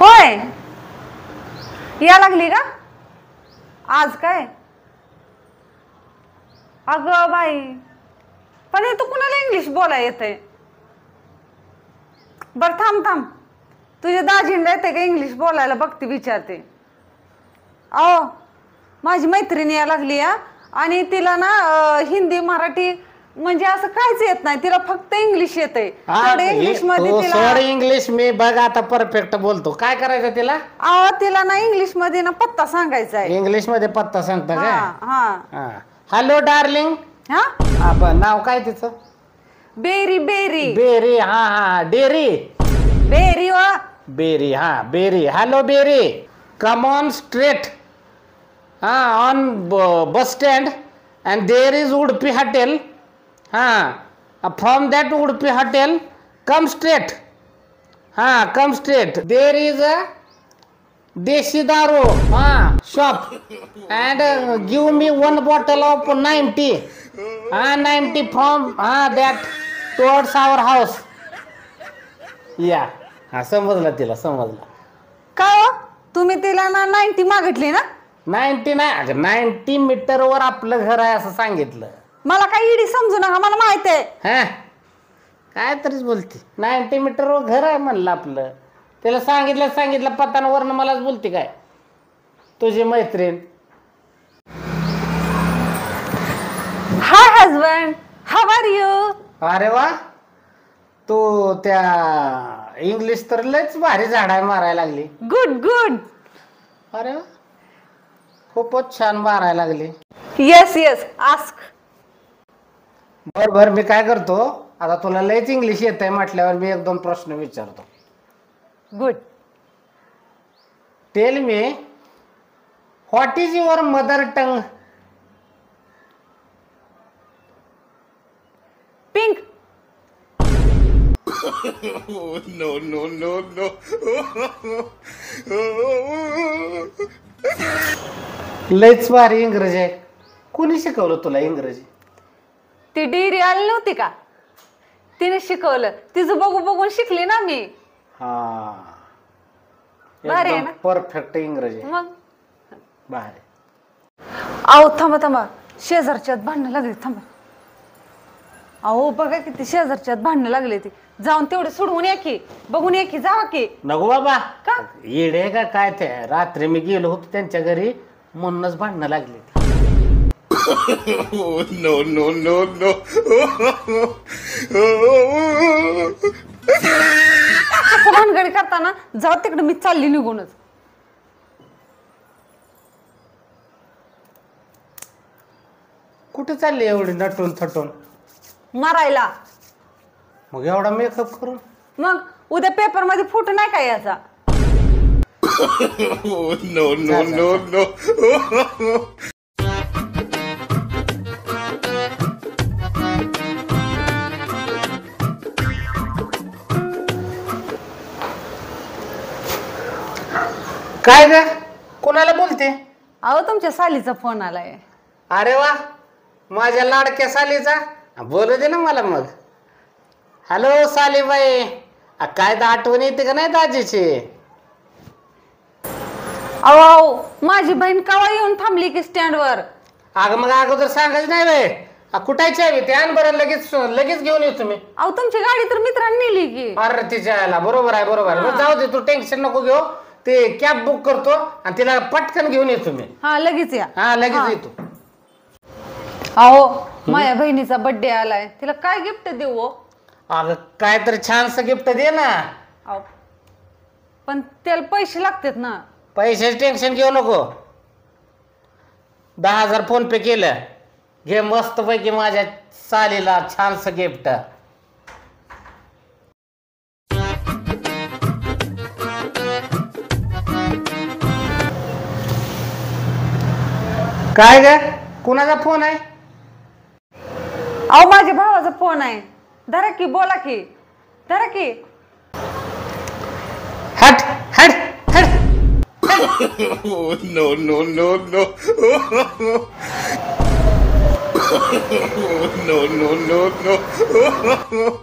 होय या लागली का आज काय? अगं बाई पण हे तू कुणाला इंग्लिश बोलाय येतंय? बर थांब थांब तुझ्या दाजींना येते का इंग्लिश बोलायला बघते विचारते. अहो माझी मैत्रिणी या लागली या आणि तिला ना हिंदी मराठी म्हणजे असं काहीच येत नाही तिला फक्त इंग्लिश येते. इंग्लिश मध्ये तिला इंग्लिश मी बघ आता परफेक्ट बोलतो. काय करायचं तिला? अहो तिला ना इंग्लिश मध्ये ना पत्ता सांगायचा आहे. इंग्लिश मध्ये पत्ता सांगता का? हा हॅलो डार्लिंग. हा नाव काय तिचं? Berry Berry Berry. हा डेरी बेरी वा बेरी. हा Berry. Hello Berry come on straight on bus stand and there is Udupi hotel. From that Udupi hotel come straight. Come straight. There is a Deshi Daru shop and give me one bottle of 90. 90 from that towards our house. समजलं तिला समजलं का? तुम्ही तिला ना 90 मागितली ना? 90 नाही 90 मीटरवर आपलं घर आहे असं सांगितलं. मला काही इडी समजू नका मला माहित आहे. काय तरीच बोलते. 90 मीटरवर घर आहे म्हणलं आपलं. त्याला सांगितलं पत्तांवरनं मलाच बोलते काय तुझी मैत्रीण. हाय हजबंड हाऊ आर यू? अरे वा तू त्या इंग्लिश तर लयच भारी झाडा मारायला लागली. Good good. अरे वा खूपच छान मारायला लागली. Yes yes ask. बर मी काय करतो आता तुला लयच इंग्लिश येत आहे म्हटल्यावर मी एक दोन प्रश्न विचारतो. Good. Tell me what is your mother tongue? Pink. No, no, no, no. लयच भारी इंग्रजी आहे. कोणी शिकवलं तुला इंग्रजी? ती डिरी आली नव्हती का तिने शिकवलं. तिचं बघू बघून शिकली ना मी. भारी आहे ना? परफेक्ट इंग्रजी. मग भारी. अहो थांबा शेजारच्यात भांडणं लागली. थांबा अहो बघा किती शेजारच्यात भांडणं लागले. ती जाऊन तेवढे सोडवून या की बघून या की जावा की. नको बाबा का? येडे का काय? ते रात्री मी गेलो होतो त्यांच्या घरी म्हणूनच भांडणं लागली. No, no, no, no. असं भानगडी करताना जाऊ तिकडे मी चालली निघूनच. कुठे चालली एवढी नटून थटून? मारायला. मग एवढा मेकअप करून? मग उद्या पेपर मध्ये फोटो नाही का याचा? No, no, no, no. काय ग कोणाला बोलते? अहो तुमच्या सालीचा फोन आलाय. अरे वा माझ्या लाडक्या सालीचा. बोलू दे ना मला मग. हॅलो सालीबाई काय आठवण येते का नाही दाजीची? अहो माझी बहीण कवा येऊन थांबली की स्टँडवर. मग अगोदर सांगायचं नाही बाई. कुठायची हवी ते आण बरं लगेच घेऊन येतो मी. अहो तुमची गाडी तर मित्रांनी नेली की. अरे तिच्या यायला बरोबर आहे. जाऊ दे तू टेन्शन नको घेऊ. ते कॅब बुक करतो आणि तिला पटकन घेऊन येतो मी. लगेच या. लगेच येतो. अहो माझ्या बहिणीचा बर्थडे आलाय तिला काय गिफ्ट देऊ? अगं काय तर छानस गिफ्ट दे ना. अहो पण त्याला पैसे लागतात ना. पैशाची टेन्शन घेऊ नको. 10,000 फोन पे केलं घे मस्त पैकी माझ्या सालीला छानस गिफ्ट. काय ग कुणाचा फोन आहे? अहो माझ्या भावाचा फोन आहे. धरा की बोला की. धरा की. हट हट हट. No, no, no, no. No, no, no, no.